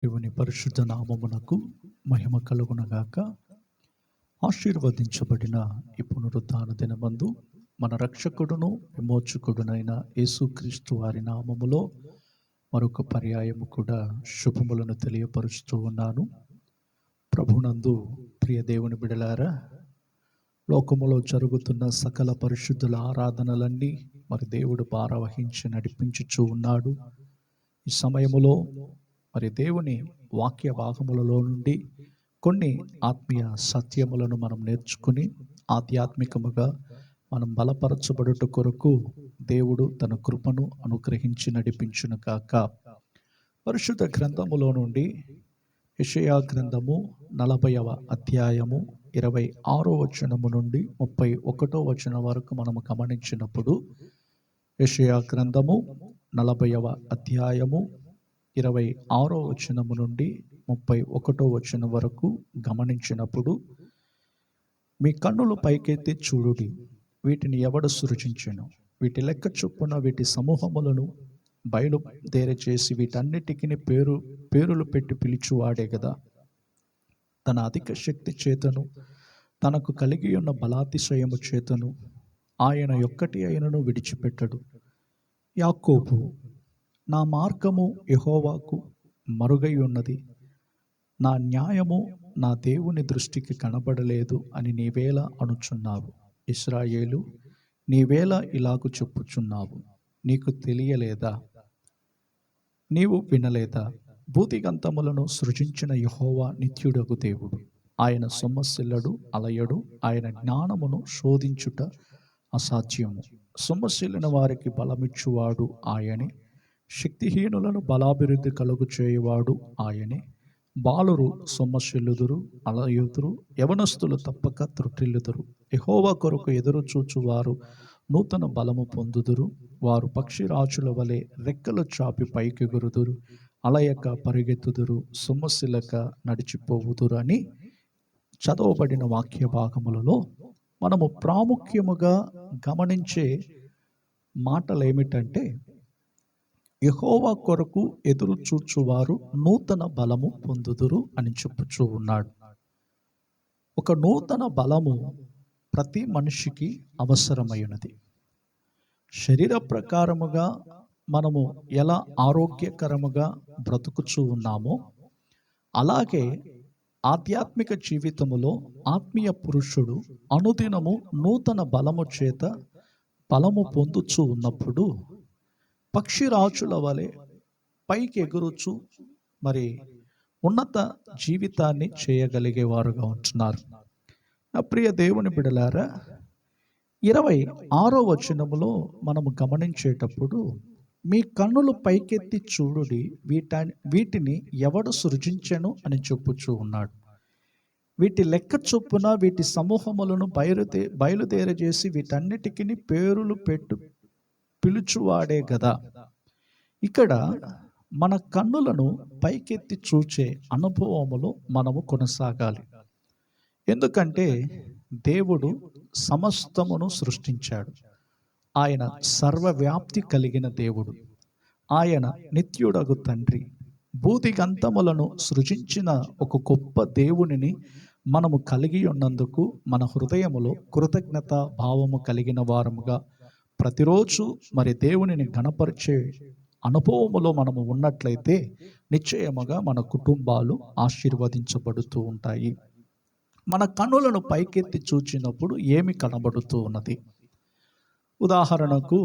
దేవుని పరిశుద్ధ నామమునకు మహిమ కలుగునగాక. ఆశీర్వదించబడిన ఈ పునరుద్ధాన దినమందు మన రక్షకుడును విమోచకుడునైన యేసుక్రీస్తు వారి నామములో మరొక పర్యాయము కూడా శుభములను తెలియపరుస్తూ ఉన్నాను. ప్రభునందు ప్రియ దేవుని బిడలారా, లోకములో జరుగుతున్న సకల పరిశుద్ధుల ఆరాధనలన్నీ మరి దేవుడు భారవహించి నడిపించుచూ ఉన్నాడు. ఈ సమయములో మరి దేవుని వాక్య భాగములలో నుండి కొన్ని ఆత్మీయ సత్యములను మనం నేర్చుకుని ఆధ్యాత్మికముగా మనం బలపరచబడుట కొరకు దేవుడు తన కృపను అనుగ్రహించి నడిపించును కాక. పరిశుద్ధ గ్రంథములో నుండి యెషయా గ్రంథము 40వ అధ్యాయము 26వ వచనము నుండి 31వ వచనం వరకు మనము గమనించినప్పుడు, యెషయా గ్రంథము 40వ అధ్యాయము 26వ వచనము నుండి 31వ వచనం వరకు గమనించినప్పుడు, మీ కన్నులు పైకెత్తి చూడుడి, వీటిని ఎవడు సృజించెను? వీటి లెక్క చొప్పున వీటి సమూహములను బయలుదేర చేసి వీటన్నిటికీ పేరులు పెట్టి పిలిచువాడే గదా. తన అధిక శక్తి చేతను తనకు కలిగి ఉన్న బలాతిశయము చేతను ఆయన ఒక్కటి అయినను విడిచిపెట్టడు. యాకోబు, నా మార్గము యెహోవాకు మరుగై ఉన్నది, నా న్యాయము నా దేవుని దృష్టికి కనబడలేదు అని నీవేళ అనుచున్నావు. ఇశ్రాయేలు, నీవేళ ఇలాగు చెప్పుచున్నావు? నీకు తెలియలేదా? నీవు వినలేదా? భూదిగంతములను సృజించిన యెహోవా నిత్యుడగు దేవుడు. ఆయన సొమ్మసిల్లడు, అలయడు. ఆయన జ్ఞానమును శోధించుట అసాధ్యము. సొమ్మసిల్లిన వారికి బలమిచ్చువాడు ఆయనే. శక్తిహీనులను బలాభివృద్ధి కలుగు చేయువాడు ఆయనే. బాలురు సొమ్మసిల్లుదురు, అలయుదురు. యవనస్తులు తప్పక త్రుటిల్లుదురు. యెహోవా కొరకు ఎదురు చూచువారు నూతన బలము పొందుదురు. వారు పక్షిరాజుల వలె రెక్కలు చాపి పైకెగురుదురు. అలయక పరిగెత్తుదురు, సొమ్మసిల్లక నడిచిపోవుదురు అని చదవబడిన వాక్య భాగములలో మనము ప్రాముఖ్యముగా గమనించే మాటలు ఏమిటంటే, యెహోవా కొరకు ఎదురు చూచువారు నూతన బలము పొందుదురు అని చెప్పుచూ ఉన్నాడు. ఒక నూతన బలము ప్రతి మనిషికి అవసరమైనది. శరీర ప్రకారముగా మనము ఎలా ఆరోగ్యకరముగా బ్రతుకుచూ ఉన్నామో, అలాగే ఆధ్యాత్మిక జీవితములో ఆత్మీయ పురుషుడు అనుదినము నూతన బలము చేత బలము పొందుచూ ఉన్నప్పుడు పక్షిరాజుల వలె పైకి ఎగురుచు మరి ఉన్నత జీవితాన్ని చేయగలిగేవారుగా ఉంటున్నారు. నా ప్రియ దేవుని బిడలారా, 26వ వచనములో మనము గమనించేటప్పుడు, మీ కన్నులు పైకెత్తి చూడుడి, వీటిని ఎవడు సృజించెను అని చెప్పుచూ ఉన్నాడు. వీటి లెక్క చొప్పున వీటి సమూహములను బయలుదేరజేసి వీటన్నిటికీ పేరులు పిలుచువాడే గదా. ఇక్కడ మన కన్నులను పైకెత్తి చూచే అనుభవములో మనము కొనసాగాలి. ఎందుకంటే దేవుడు సమస్తమును సృష్టించాడు. ఆయన సర్వవ్యాప్తి కలిగిన దేవుడు. ఆయన నిత్యుడగు తండ్రి. భూదిగంతములను సృజించిన ఒక గొప్ప దేవునిని మనము కలిగి ఉన్నందుకు మన హృదయములో కృతజ్ఞత భావము కలిగిన వారముగా ప్రతిరోజు మరి దేవునిని గణపరిచే అనుభవములో మనము ఉన్నట్లయితే నిశ్చయముగా మన కుటుంబాలు ఆశీర్వదించబడుతూ ఉంటాయి. మన కన్నులను పైకెత్తి చూచినప్పుడు ఏమి కనబడుతూ ఉన్నది? ఉదాహరణకు,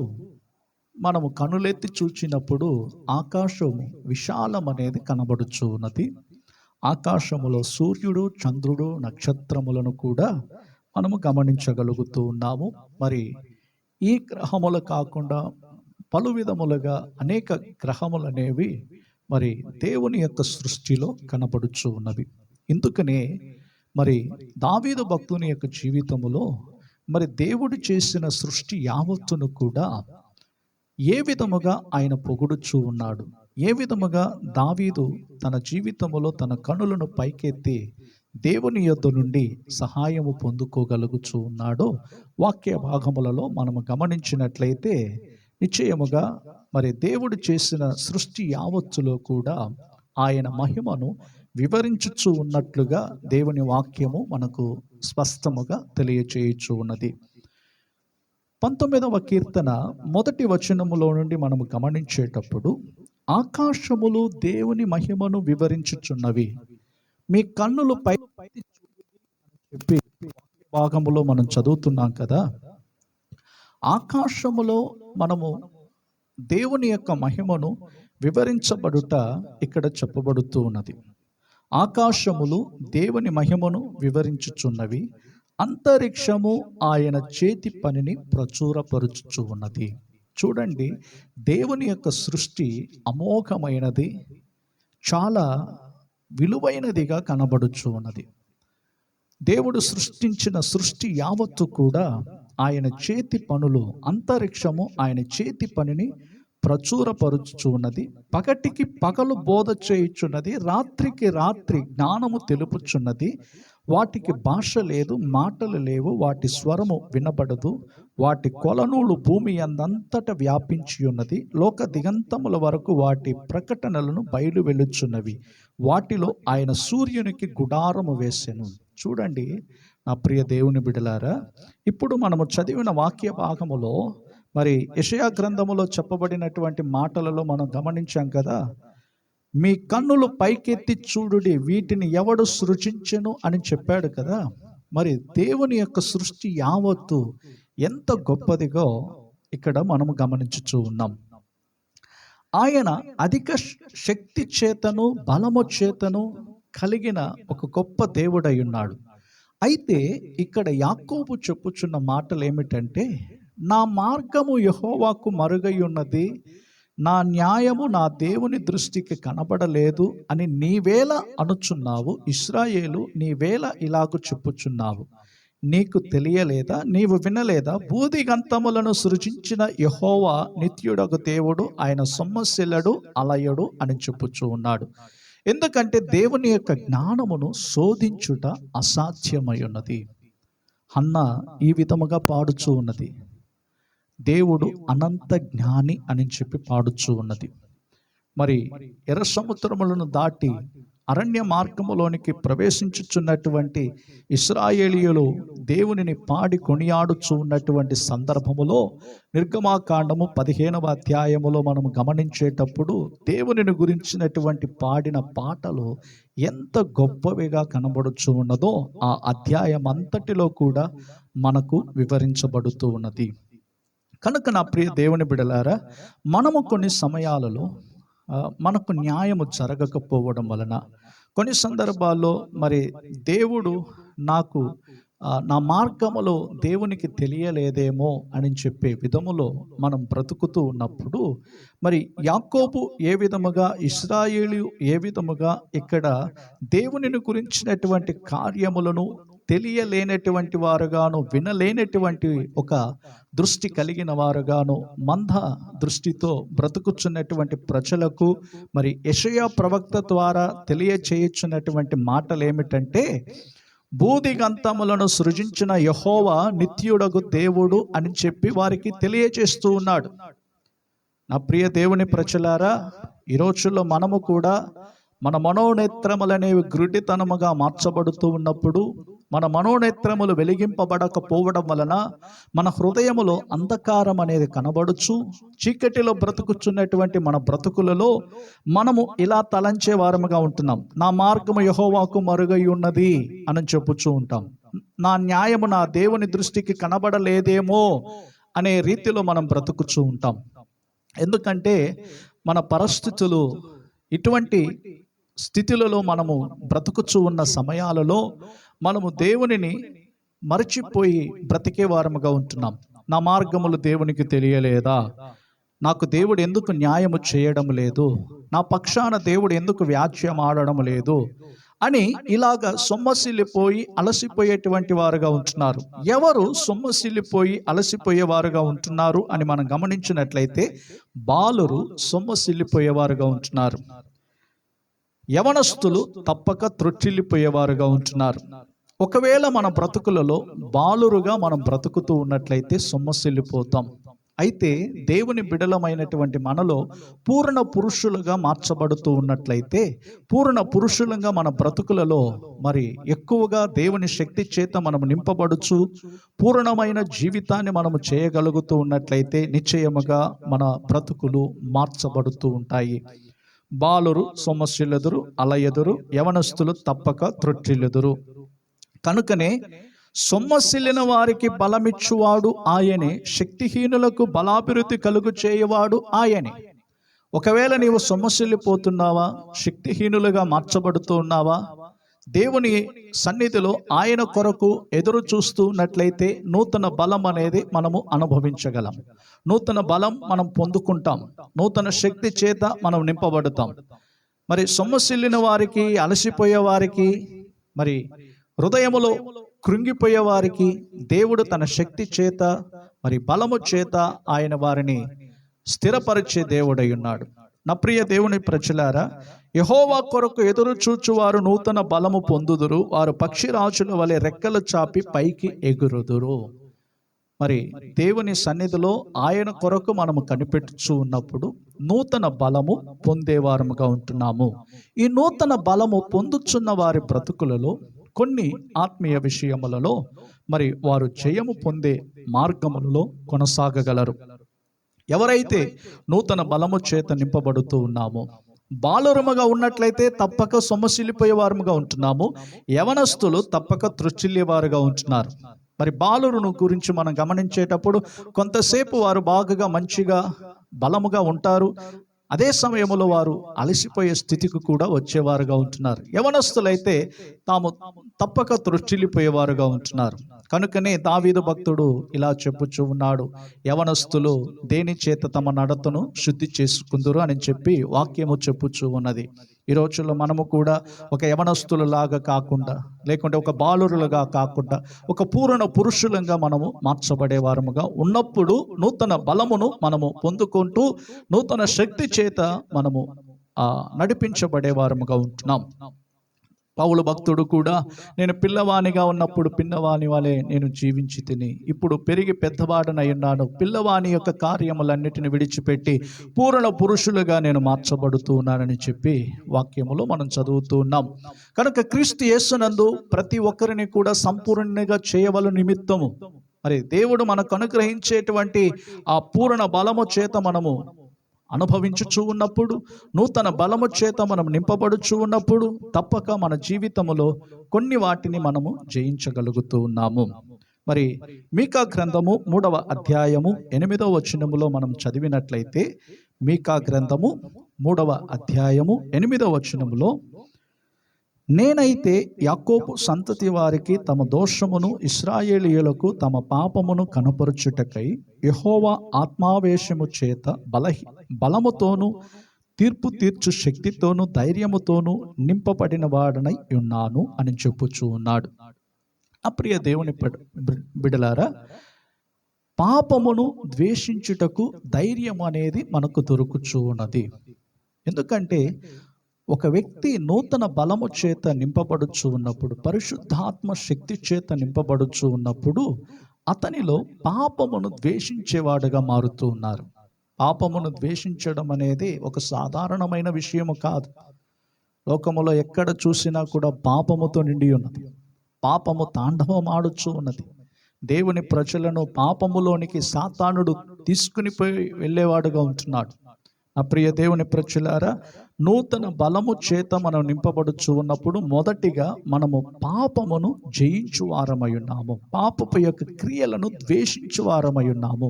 మనము కనులెత్తి చూచినప్పుడు ఆకాశము విశాలం అనేది కనబడుచు ఉన్నది. ఆకాశములో సూర్యుడు, చంద్రుడు, నక్షత్రములను కూడా మనము గమనించగలుగుతూ ఉన్నాము. మరి ఈ గ్రహములు కాకుండా పలు విధములుగా అనేక గ్రహములు అనేవి మరి దేవుని యొక్క సృష్టిలో కనబడుచు ఉన్నవి. ఇందుకనే మరి దావీదు భక్తుని యొక్క జీవితములో మరి దేవుడు చేసిన సృష్టి యావత్తును కూడా ఏ విధముగా ఆయన పొగుడుచూ ఉన్నాడు, ఏ విధముగా దావీదు తన జీవితములో తన కనులను పైకెత్తి దేవుని యొద్ద నుండి సహాయము పొందుకోగలుగుచూ ఉన్నాడో వాక్య భాగములలో మనము గమనించినట్లయితే నిశ్చయముగా మరి దేవుడు చేసిన సృష్టి యావత్తులో కూడా ఆయన మహిమను వివరించుచు ఉన్నట్లుగా దేవుని వాక్యము మనకు స్పష్టముగా తెలియచేయచ్చు ఉన్నది. 19వ కీర్తన 1వ వచనములో నుండి మనము గమనించేటప్పుడు, ఆకాశములు దేవుని మహిమను వివరించుచున్నవి, మీ కన్నులు పై చెప్పి భాగములో మనం చదువుతున్నాం కదా. ఆకాశములో మనము దేవుని యొక్క మహిమను వివరించబడుట ఇక్కడ చెప్పబడుతూ ఉన్నది. ఆకాశములు దేవుని మహిమను వివరించుచున్నవి, అంతరిక్షము ఆయన చేతి పనిని ప్రచురపరుచుచు ఉన్నది. చూడండి, దేవుని యొక్క సృష్టి అమోఘమైనది, చాలా విలువైనదిగా కనబడుచు ఉన్నది. దేవుడు సృష్టించిన సృష్టి యావత్తు కూడా ఆయన చేతి పనులు. అంతరిక్షము ఆయన చేతి పనిని ప్రచురపరుచు ఉన్నది. పగటికి పగలు బోధ చేయుచున్నది, రాత్రికి రాత్రి జ్ఞానము తెలుపుచున్నది. వాటికి భాష లేదు, మాటలు లేవు, వాటి స్వరము వినబడదు. వాటి కొలనూలు భూమి అందంతట వ్యాపించి ఉన్నది. లోక దిగంతముల వరకు వాటి ప్రకటనలను బయలు వెలుచున్నవి. వాటిలో ఆయన సూర్యునికి గుడారము వేసెను. చూడండి నా ప్రియ దేవుని బిడ్డలారా, ఇప్పుడు మనము చదివిన వాక్య భాగములో మరి యెషయా గ్రంథములో చెప్పబడినటువంటి మాటలలో మనం గమనించాం కదా. మీ కన్నులు పైకెత్తి చూడుడి, వీటిని ఎవడు సృజించెను అని చెప్పాడు కదా. మరి దేవుని యొక్క సృష్టి యావత్తు ఎంత గొప్పదిగో ఇక్కడ మనము గమనించుచూ ఉన్నాం. ఆయన అధిక శక్తి చేతను బలము చేతను కలిగిన ఒక గొప్ప దేవుడై ఉన్నాడు. అయితే ఇక్కడ యాకోబు చెప్పుచున్న మాటలు ఏమిటంటే, నా మార్గము యెహోవాకు మరుగై ఉన్నది, నా న్యాయము నా దేవుని దృష్టికి కనబడలేదు అని నీవేళ అనుచున్నావు. ఇశ్రాయేలు, నీవేళ ఇలాగు చెప్పుచున్నావు. నీకు తెలియలేదా? నీవు వినలేదా? భూదిగంతములను సృజించిన యెహోవా నిత్యుడగు దేవుడు, ఆయన సొమ్మసిల్లడు, అలయడు అని చెప్పుచూ ఉన్నాడు. ఎందుకంటే దేవుని యొక్క జ్ఞానమును శోధించుట అసాధ్యమై ఉన్నది. హన్న ఈ విధముగా పాడుచూ ఉన్నది, దేవుడు అనంత జ్ఞాని అని చెప్పి పాడుచూ ఉన్నది. మరి ఎర్ర సముద్రములను దాటి అరణ్య మార్గములోనికి ప్రవేశించుచున్నటువంటి ఇశ్రాయేలీయులు దేవునిని పాడి కొనియాడుచు ఉన్నటువంటి సందర్భములో నిర్గమాకాండము 15వ అధ్యాయములో మనం గమనించేటప్పుడు దేవునిని గురించినటువంటి పాడిన పాటలు ఎంత గొప్పవిగా కనబడుచు ఉన్నదో ఆ అధ్యాయం అంతటిలో కూడా మనకు వివరించబడుతూ ఉన్నది. కనుక నా ప్రియ దేవుని బిడలారా, మనము కొన్ని సమయాలలో మనకు న్యాయము జరగకపోవడం వలన, కొన్ని సందర్భాల్లో మరి దేవుడు నాకు నా మార్గములో దేవునికి తెలియలేదేమో అని చెప్పే విధములో మనం బ్రతుకుతూ ఉన్నప్పుడు, మరి యాకోబు ఏ విధముగా, ఇశ్రాయేలు ఏ విధముగా ఇక్కడ దేవునిని గురించినటువంటి కార్యములను తెలియలేనటువంటి వారుగాను, వినలేనటువంటి ఒక దృష్టి కలిగిన వారుగాను, మంద దృష్టితో బ్రతుకుచున్నటువంటి ప్రజలకు మరి యెషయా ప్రవక్త ద్వారా తెలియచేయుచున్నటువంటి మాటలు ఏమిటంటే, భూదిగంతములను సృజించిన యెహోవా నిత్యుడగు దేవుడు అని చెప్పి వారికి తెలియజేస్తూ ఉన్నాడు. నా ప్రియ దేవుని ప్రజలారా, ఈ రోజుల్లో మనము కూడా మన మనోనేత్రములనేవి గ్రుడ్డితనముగా మార్చబడుతూ ఉన్నప్పుడు, మన మనోనేత్రములు వెలిగింపబడకపోవడం వలన మన హృదయములో అంధకారం అనేది కనబడుచు, చీకటిలో బ్రతుకుచున్నటువంటి మన బ్రతుకులలో మనము ఇలా తలంచే వారముగా ఉంటున్నాం. నా మార్గము యెహోవాకు మరుగై ఉన్నది అని చెప్పుచూ ఉంటాం. నా న్యాయము నా దేవుని దృష్టికి కనబడలేదేమో అనే రీతిలో మనం బ్రతుకుచూ ఉంటాం. ఎందుకంటే మన పరిస్థితులు ఇటువంటి స్థితిలలో మనము బ్రతుకుచూ ఉన్న సమయాలలో మనము దేవునిని మరచిపోయి బ్రతికే వారముగా ఉంటున్నాం. నా మార్గములు దేవునికి తెలియలేదా? నాకు దేవుడు ఎందుకు న్యాయము చేయడం లేదు? నా పక్షాన దేవుడు ఎందుకు వ్యాజ్యం ఆడడం లేదు అని ఇలాగా సొమ్మసిల్లిపోయి అలసిపోయేటువంటి వారుగా ఉంటున్నారు. ఎవరు సొమ్మసిల్లిపోయి అలసిపోయేవారుగా ఉంటున్నారు అని మనం గమనించినట్లయితే, బాలురు సొమ్మసిల్లిపోయేవారుగా ఉంటున్నారు. యవనస్తులు తప్పక త్రొట్టిల్లిపోయేవారుగా ఉంటున్నారు. ఒకవేళ మన బ్రతుకులలో బాలురుగా మనం బ్రతుకుతూ ఉన్నట్లయితే సొమ్మసిల్లిపోతాం. అయితే దేవుని బిడలమైనటువంటి మనలో పూర్ణ పురుషులుగా మార్చబడుతూ ఉన్నట్లయితే, పూర్ణ పురుషులుగా మన బ్రతుకులలో మరి ఎక్కువగా దేవుని శక్తి చేత మనము నింపబడుచు పూర్ణమైన జీవితాన్ని మనము చేయగలుగుతూ ఉన్నట్లయితే నిశ్చయముగా మన బ్రతుకులు మార్చబడుతూ ఉంటాయి. బాలురు సొమ్మసిల్లుదురు, అలయదురు, యవనస్తులు తప్పక త్రొట్టిల్లుదురు. కనుకనే సొమ్మసిల్లిన వారికి బలమిచ్చువాడు ఆయనే, శక్తిహీనులకు బలాభివృద్ధి కలుగు చేయవాడు ఆయనే. ఒకవేళ నీవు సొమ్మసిల్లిపోతున్నావా, శక్తిహీనులుగా మార్చబడుతూ ఉన్నావా, దేవుని సన్నిధిలో ఆయన కొరకు ఎదురు చూస్తూ ఉన్నట్లయితే నూతన బలం అనేది మనము అనుభవించగలం. నూతన బలం మనం పొందుకుంటాం. నూతన శక్తి చేత మనం నింపబడతాం. మరి సొమ్మసిల్లిన వారికి, అలసిపోయే వారికి, మరి హృదయములో కృంగిపోయే వారికి దేవుడు తన శక్తి చేత మరి బలము చేత ఆయన వారిని స్థిరపరిచే దేవుడై ఉన్నాడు. నా ప్రియ దేవుని ప్రజలారా, యెహోవా కొరకు ఎదురు చూచువారు నూతన బలము పొందుదురు, వారు పక్షిరాజుల వలె రెక్కలు చాపి పైకి ఎగురుదురు. మరి దేవుని సన్నిధిలో ఆయన కొరకు మనము కనిపెట్టుచూ ఉన్నప్పుడు నూతన బలము పొందేవారముగా ఉంటున్నాము. ఈ నూతన బలము పొందుచున్న వారి బ్రతుకులలో కొన్ని ఆత్మీయ విషయములలో మరి వారు జయము పొందే మార్గములలో కొనసాగగలరు. ఎవరైతే నూతన బలము చేత నింపబడుతూ ఉన్నామో, బాలురముగా ఉన్నట్లయితే తప్పక సొమ్మసిల్లిపోయే వారముగా ఉంటున్నాము. యవనస్తులు తప్పక త్రొచ్చిల్లేవారుగా ఉంటున్నారు. మరి బాలురును గురించి మనం గమనించేటప్పుడు కొంతసేపు వారు బాగా మంచిగా బలముగా ఉంటారు. అదే సమయంలో వారు అలసిపోయే స్థితికి కూడా వచ్చేవారుగా ఉంటున్నారు. యవనస్తులైతే తాము తప్పక త్రొచ్చిల్లిపోయేవారుగా ఉంటున్నారు. కనుకనే దావీదు భక్తుడు ఇలా చెప్పుచూ ఉన్నాడు, యవనస్తులు దేని చేత తమ నడతను శుద్ధి చేసుకుందురు అని చెప్పి వాక్యము చెప్పుచూ ఉన్నది. ఈ రోజుల్లో మనము కూడా ఒక యవనస్తులలాగా కాకుండా, లేకుంటే ఒక బాలురులుగా కాకుండా, ఒక పూర్ణ పురుషులంగా మనము మార్చబడే వారముగా ఉన్నప్పుడు నూతన బలమును మనము పొందుకుంటూ నూతన శక్తి చేత మనము నడిపించబడే వారముగా ఉంటున్నాం. పౌలు భక్తుడు కూడా, నేను పిల్లవానిగా ఉన్నప్పుడు పిల్లవాని వలె నేను జీవించి తిని, ఇప్పుడు పెరిగి పెద్దవాడనై ఉన్నాను, పిల్లవాని యొక్క కార్యములన్నిటిని విడిచిపెట్టి పూర్ణ పురుషులుగా నేను మార్చబడుతూ ఉన్నానని చెప్పి వాక్యములో మనం చదువుతూ ఉన్నాం. కనుక క్రీస్తు యేసునందు ప్రతి ఒక్కరిని కూడా సంపూర్ణంగా చేయవల నిమిత్తము మరి దేవుడు మనకు అనుగ్రహించేటువంటి ఆ పూర్ణ బలము చేత మనము అనుభవించుచూ ఉన్నప్పుడు, నూతన బలము చేత మనం నింపబడుచూ ఉన్నప్పుడు తప్పక మన జీవితములో కొన్ని వాటిని మనము జయించగలుగుతూ ఉన్నాము. మరి మీకా గ్రంథము 3వ అధ్యాయము 8వ వచనములో మనం చదివినట్లయితే, మీకా గ్రంథము 3వ అధ్యాయము 8వ వచనములో, నేనైతే యాకోబు సంతతి వారికి తమ దోషమును, ఇశ్రాయేలీయులకు తమ పాపమును కనపరుచుటకై యెహోవా ఆత్మావేశము చేత బలముతోనూ తీర్పు తీర్చు శక్తితోనూ ధైర్యముతోనూ నింపబడిన వాడనై ఉన్నాను అని చెప్పుచూ ఉన్నాడు. అప్రియ దేవుని బిడలారా, పాపమును ద్వేషించుటకు ధైర్యం అనేది మనకు దొరుకుచూ ఉన్నది. ఎందుకంటే ఒక వ్యక్తి నూతన బలము చేత నింపబడుచు ఉన్నప్పుడు, పరిశుద్ధాత్మ శక్తి చేత నింపబడుచు ఉన్నప్పుడు అతనిలో పాపమును ద్వేషించేవాడుగా మారుతూ ఉన్నారు. పాపమును ద్వేషించడం అనేది ఒక సాధారణమైన విషయము కాదు. లోకములో ఎక్కడ చూసినా కూడా పాపముతో నిండి ఉన్నది. పాపము తాండవం ఆడుచూ ఉన్నది. దేవుని ప్రజలను పాపములోనికి సాతానుడు తీసుకుని పోయి వెళ్ళేవాడుగా ఉంటున్నాడు. నా ప్రియ దేవుని ప్రజలారా, నూతన బలము చేత మనం నింపబడుచు ఉన్నప్పుడు మొదటిగా మనము పాపమును జయించు వారమై ఉన్నాము. పాపపు యొక్క క్రియలను ద్వేషించు వారమై ఉన్నాము.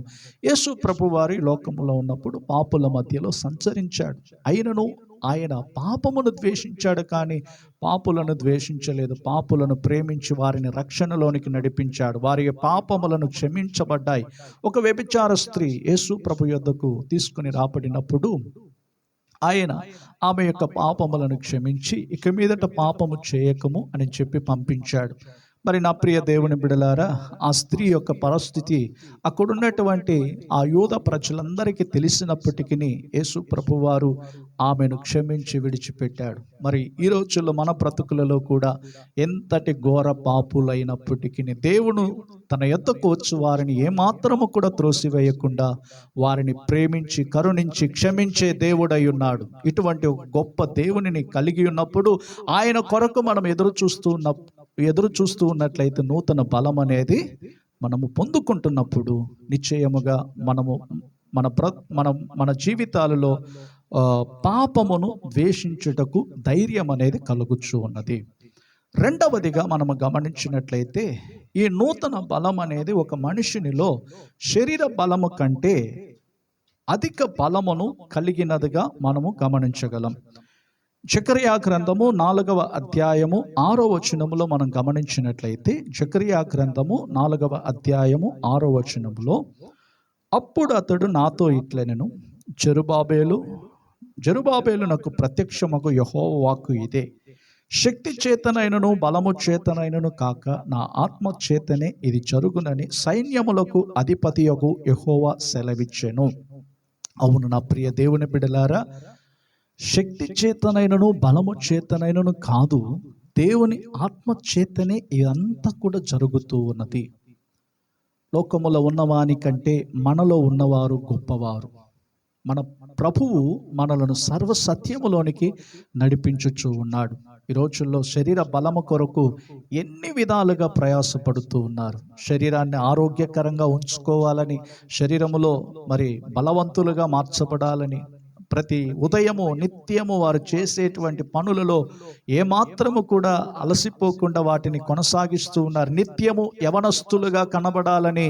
యేసు ప్రభు వారి లోకములో ఉన్నప్పుడు పాపుల మధ్యలో సంచరించాడు. అయినను ఆయన పాపమును ద్వేషించాడు, కానీ పాపులను ద్వేషించలేదు. పాపులను ప్రేమించి వారిని రక్షణలోనికి నడిపించాడు. వారి పాపములను క్షమించబడ్డాయి. ఒక వ్యభిచార స్త్రీ యేసు ప్రభు యొద్దకు తీసుకుని రాబడినప్పుడు ఆయన ఆమె యొక్క పాపములను క్షమించి ఇక మీదట పాపము చేయకము అని చెప్పి పంపించాడు. మరి నా ప్రియ దేవుని బిడలారా, ఆ స్త్రీ యొక్క పరిస్థితి అక్కడున్నటువంటి ఆ యూద ప్రజలందరికీ తెలిసినప్పటికీ యేసు ప్రభువారు ఆమెను క్షమించి విడిచిపెట్టాడు. మరి ఈ రోజుల్లో మన బ్రతుకులలో కూడా ఎంతటి ఘోర పాపులైనప్పటికీ దేవుడు తన యొద్దకు వచ్చి వారిని ఏమాత్రము కూడా త్రోసివేయకుండా వారిని ప్రేమించి కరుణించి క్షమించే దేవుడై ఉన్నాడు. ఇటువంటి ఒక గొప్ప దేవునిని కలిగి ఉన్నప్పుడు ఆయన కొరకు మనం ఎదురు చూస్తూ ఉన్నట్లయితే నూతన బలం అనేది మనము పొందుకుంటున్నప్పుడు నిశ్చయముగా మనము మన జీవితాలలో పాపమును ద్వేషించుటకు ధైర్యం అనేది కలుగుచూ ఉన్నది. రెండవదిగా మనము గమనించినట్లయితే ఈ నూతన బలం అనేది ఒక మనిషినిలో శరీర బలము కంటే అధిక బలమును కలిగినదిగా మనము గమనించగలం. జకర్యా గ్రంథము 4వ అధ్యాయము 6వ వచనములో మనం గమనించినట్లయితే జకర్యా గ్రంథము 4వ అధ్యాయము 6వ వచనములో, అప్పుడు అతడు నాతో ఇట్లనెను, జెరుబాబేలు నాకు ప్రత్యక్షమగు యెహోవా వాక్కు ఇదే, శక్తి చేతనైనను బలము చేతనైనను కాక నా ఆత్మ చేతనే ఇది జరుగునని సైన్యములకు అధిపతియగు యెహోవా సెలవిచ్చెను. అవును నా ప్రియ దేవుని బిడ్డలారా, శక్తి చేతనైనను బలము చేతనైనను కాదు, దేవుని ఆత్మ చేతనే ఇదంతా కూడా జరుగుతూ ఉన్నది. లోకములో ఉన్నవాని కంటే మనలో ఉన్నవారు గొప్పవారు. మన ప్రభువు మనలను సర్వసత్యములోనికి నడిపించుచూ ఉన్నాడు. ఈ రోజుల్లో శరీర బలము కొరకు ఎన్ని విధాలుగా ప్రయాసపడుతూ ఉన్నారు. శరీరాన్ని ఆరోగ్యకరంగా ఉంచుకోవాలని, శరీరములో మరి బలవంతులుగా మార్చబడాలని ప్రతి ఉదయము నిత్యము వారు చేసేటువంటి పనులలో ఏమాత్రము కూడా అలసిపోకుండా వాటిని కొనసాగిస్తూ ఉన్నారు. నిత్యము యవనస్తులుగా కనబడాలని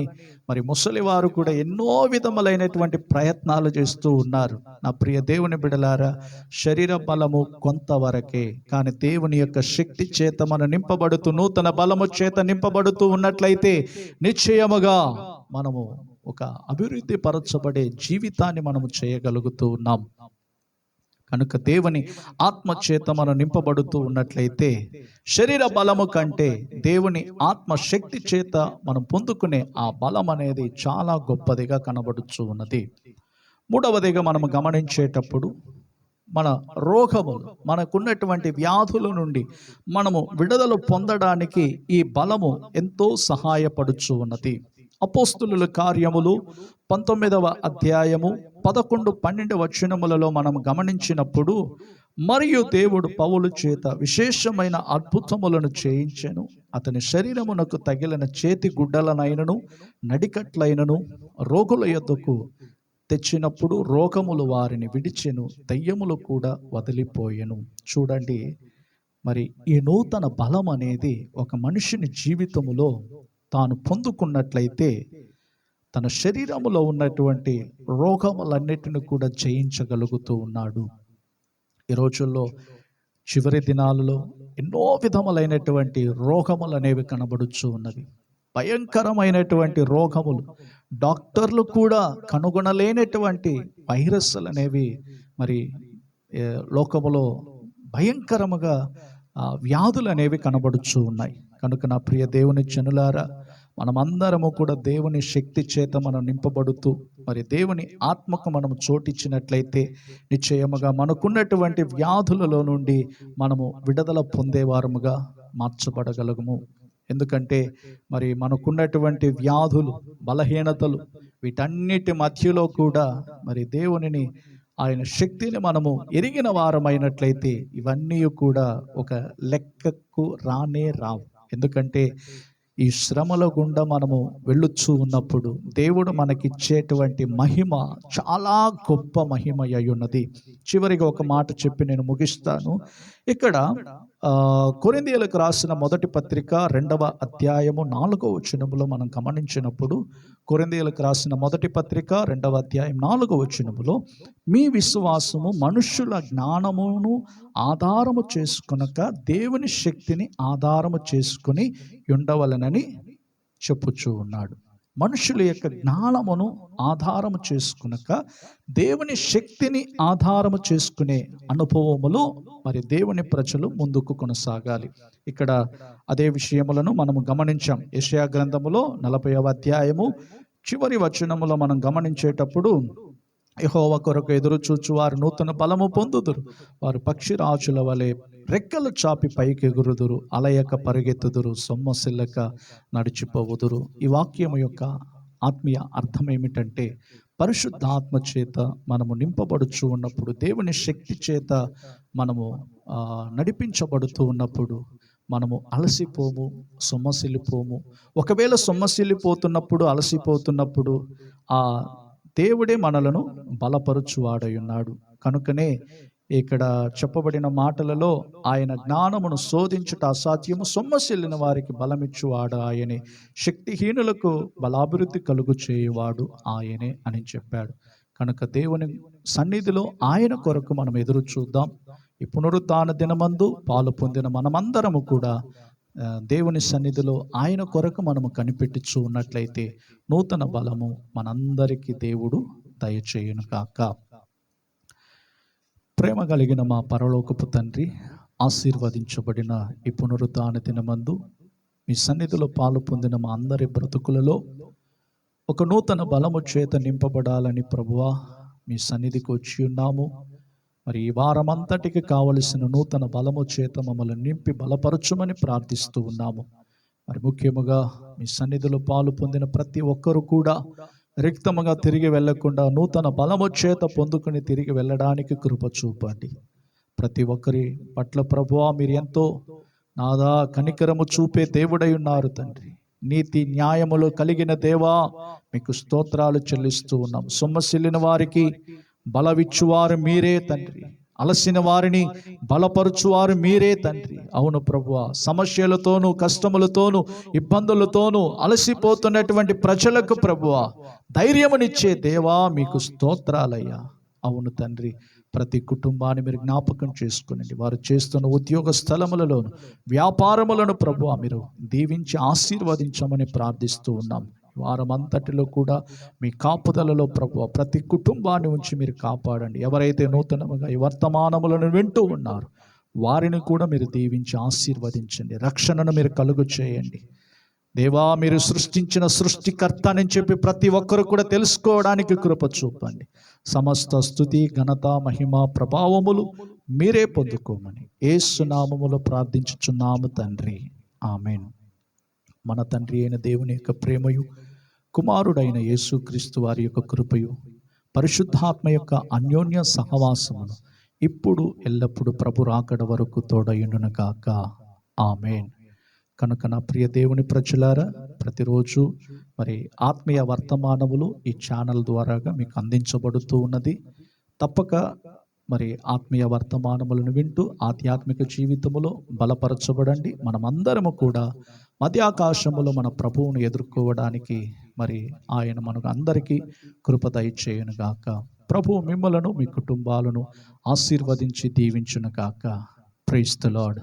మరి ముసలివారు కూడా ఎన్నో విధములైనటువంటి ప్రయత్నాలు చేస్తూ ఉన్నారు. నా ప్రియ దేవుని బిడలారా, శరీర బలము కొంతవరకే, కానీ దేవుని యొక్క శక్తి చేత మనం నింపబడుతూ నూతన బలము చేత నింపబడుతూ ఉన్నట్లయితే నిశ్చయముగా మనము ఒక అభివృద్ధి పరచబడే జీవితాన్ని మనము చేయగలుగుతూ ఉన్నాం. కనుక దేవుని ఆత్మ చేత మనం నింపబడుతూ ఉన్నట్లయితే శరీర బలము కంటే దేవుని ఆత్మ శక్తి చేత మనం పొందుకునే ఆ బలం అనేది చాలా గొప్పదిగా కనబడుతూ ఉన్నది. మూడవదిగా మనము గమనించేటప్పుడు మన రోగములు, మనకున్నటువంటి వ్యాధుల నుండి మనము విడుదల పొందడానికి ఈ బలము ఎంతో సహాయపడుచు ఉన్నది. అపోస్తులుల కార్యములు 19వ అధ్యాయము 11-12 వచనములలో మనం గమనించినప్పుడు, మరియు దేవుడు పౌలు చేత విశేషమైన అద్భుతములను చేయించెను, అతని శరీరమునకు తగిలిన చేతి గుడ్డలనైనను నడికట్లైనను రోగుల యొద్దకు తెచ్చినప్పుడు రోగములు వారిని విడిచెను, దయ్యములు కూడా వదిలిపోయెను. చూడండి, మరి ఈ నూతన బలం అనేది ఒక మనిషిని జీవితములో తాను పొందుకున్నట్లయితే తన శరీరములో ఉన్నటువంటి రోగములన్నిటిని కూడా జయించగలుగుతూ ఉన్నాడు. ఈ రోజుల్లో చివరి దినాలలో ఎన్నో విధములైనటువంటి రోగములు అనేవి కనబడుచు ఉన్నవి. భయంకరమైనటువంటి రోగములు, డాక్టర్లు కూడా కనుగొనలేనటువంటి వైరస్లు అనేవి మరి లోకములో భయంకరముగా వ్యాధులు అనేవి కనబడుచు ఉన్నాయి. కనుక నా ప్రియ దేవుని జనులారా, మనమందరము కూడా దేవుని శక్తి చేత మనం నింపబడుతూ మరి దేవుని ఆత్మకు మనము చోటిచ్చినట్లయితే నిశ్చయముగా మనకున్నటువంటి వ్యాధులలో నుండి మనము విడుదల పొందేవారముగా మార్చబడగలము. ఎందుకంటే మరి మనకున్నటువంటి వ్యాధులు, బలహీనతలు, వీటన్నిటి మధ్యలో కూడా మరి దేవునిని, ఆయన శక్తిని మనము ఎరిగిన వారమైనట్లయితే ఇవన్నీ కూడా ఒక లెక్కకు రానే రావు. ఎందుకంటే ఈ శ్రమల గుండా మనము వెళ్ళుచూ ఉన్నప్పుడు దేవుడు మనకిచ్చేటువంటి మహిమ చాలా గొప్ప మహిమ అయి ఉన్నది. చివరిగా ఒక మాట చెప్పి నేను ముగిస్తాను. ఇక్కడ కొరింథీయులకు రాసిన మొదటి పత్రిక 2వ అధ్యాయము 4వ వచనములో మనం గమనించినప్పుడు, కొరింథీయులకు రాసిన మొదటి పత్రిక 2వ అధ్యాయం 4వ వచనములో, మీ విశ్వాసము మనుష్యుల జ్ఞానమును ఆధారము చేసుకొనక దేవుని శక్తిని ఆధారము చేసుకుని ఉండవలనని చెప్పుచూ ఉన్నాడు. మనుషుల యొక్క జ్ఞానమును ఆధారము చేసుకునక దేవుని శక్తిని ఆధారము చేసుకునే అనుభవములో మరి దేవుని ప్రజలు ముందుకు కొనసాగాలి. ఇక్కడ అదే విషయములను మనము గమనించాం. యెషయా గ్రంథములో 40వ అధ్యాయము చివరి వచనములో మనం గమనించేటప్పుడు, యెహోవా కొరకు ఎదురు చూచు వారు నూతన బలము పొందుదురు, వారు పక్షిరాజుల వలె రెక్కలు చాపి పైకి ఎగురుదురు, అలయక పరిగెత్తుదురు, సొమ్మసిల్లక నడిచిపోవుదురు. ఈ వాక్యము యొక్క ఆత్మీయ అర్థం ఏమిటంటే, పరిశుద్ధాత్మ చేత మనము నింపబడుచు ఉన్నప్పుడు, దేవుని శక్తి చేత మనము నడిపించబడుతూ ఉన్నప్పుడు మనము అలసిపోము, సొమ్మసిల్లిపోము. ఒకవేళ సొమ్మసిల్లిపోతున్నప్పుడు, అలసిపోతున్నప్పుడు ఆ దేవుడే మనలను బలపరుచువాడై ఉన్నాడు. కనుకనే ఇక్కడ చెప్పబడిన మాటలలో ఆయన జ్ఞానమును శోధించుట అసాధ్యము, సొమ్మసిల్లిన వారికి బలమిచ్చువాడు ఆయనే, శక్తిహీనులకు బలాభివృద్ధి కలుగు చేయువాడు ఆయనే అని చెప్పాడు. కనుక దేవుని సన్నిధిలో ఆయన కొరకు మనం ఎదురు చూద్దాం. ఈ పునరుత్థాన దినమందు పాలు పొందిన మనమందరము కూడా దేవుని సన్నిధిలో ఆయన కొరకు మనము కనిపెట్టుచూ ఉన్నట్లయితే నూతన బలము మనందరికీ దేవుడు దయచేయును కాక. ప్రేమ కలిగిన మా పరలోకపు తండ్రి, ఆశీర్వదించబడిన ఈ పునరుత్థాన దినమందు మీ సన్నిధిలో పాలు పొందిన మా అందరి బ్రతుకులలో ఒక నూతన బలము చేత నింపబడాలని ప్రభువా మీ సన్నిధికి వచ్చి ఉన్నాము. మరి ఈ వారమంతటికి కావలసిన నూతన బలము చేత మమ్మల్ని నింపి బలపరచుమని ప్రార్థిస్తూ ఉన్నాము. మరి ముఖ్యముగా మీ సన్నిధిలో పాలు పొందిన ప్రతి ఒక్కరూ కూడా రిక్తముగా తిరిగి వెళ్లకుండా నూతన బలము చేత పొందుకుని తిరిగి వెళ్ళడానికి కృప చూపండి. ప్రతి ఒక్కరి పట్ల ప్రభువా మీరు ఎంతో నాదా కనికరము చూపే దేవుడై ఉన్నారు తండ్రి. నీతి న్యాయములు కలిగిన దేవా మీకు స్తోత్రాలు చెల్లిస్తూ ఉన్నాం. సొమ్మసిల్లిన వారికి బలవిచ్చువారు మీరే తండ్రి, అలసిన వారిని బలపరుచువారు మీరే తండ్రి. అవును ప్రభువా, సమస్యలతోనూ కష్టములతోనూ ఇబ్బందులతోనూ అలసిపోతున్నటువంటి ప్రజలకు ప్రభువా ధైర్యమునిచ్చే దేవా మీకు స్తోత్రాలయ్యా. అవును తండ్రి, ప్రతి కుటుంబాన్ని మీరు జ్ఞాపకం చేసుకునండి. వారు చేస్తున్న ఉద్యోగ స్థలములలోను వ్యాపారములను ప్రభువా మీరు దీవించి ఆశీర్వదించమని ప్రార్థిస్తూ ఉన్నాం. వారమంతటిలో కూడా మీ కాపుదలలో ప్రభువా ప్రతి కుటుంబాన్ని ఉంచి మీరు కాపాడండి. ఎవరైతే నూతనముగా ఈ వర్తమానములను వింటూ ఉన్నారో వారిని కూడా మీరు దీవించి ఆశీర్వదించండి. రక్షణను మీరు కలుగు చేయండి దేవా. మీరు సృష్టించిన సృష్టికర్త అని చెప్పి ప్రతి ఒక్కరు కూడా తెలుసుకోవడానికి కృప చూపండి. సమస్త స్తుతి ఘనత మహిమ ప్రభావములు మీరే పొందుకోమని యేసు నామములో ప్రార్థించుచున్నాము తండ్రి, ఆమేన్. మన తండ్రి అయిన దేవుని యొక్క ప్రేమయు, కుమారుడైన యేసుక్రీస్తు వారి యొక్క కృపయు, పరిశుద్ధాత్మ యొక్క అన్యోన్య సహవాసమును ఇప్పుడు ఎల్లప్పుడు ప్రభు రాకడ వరకు తోడయుండును గాక, ఆమేన్. కనుక నా ప్రియ దేవుని ప్రజలారా, ప్రతిరోజు మరి ఆత్మీయ వర్తమానములు ఈ ఛానల్ ద్వారాగా మీకు అందించబడుతూ ఉన్నది. తప్పక మరి ఆత్మీయ వర్తమానములను వింటూ ఆధ్యాత్మిక జీవితములో బలపరచబడండి. మనమందరము కూడా మధ్యాకాశములో మన ప్రభువును ఎదుర్కోవడానికి మరి ఆయన మనకు అందరికీ కృప దయచేయును గాక. ప్రభువు మిమ్మలను మీ కుటుంబాలను ఆశీర్వదించి దీవించును గాక. Praise the lord.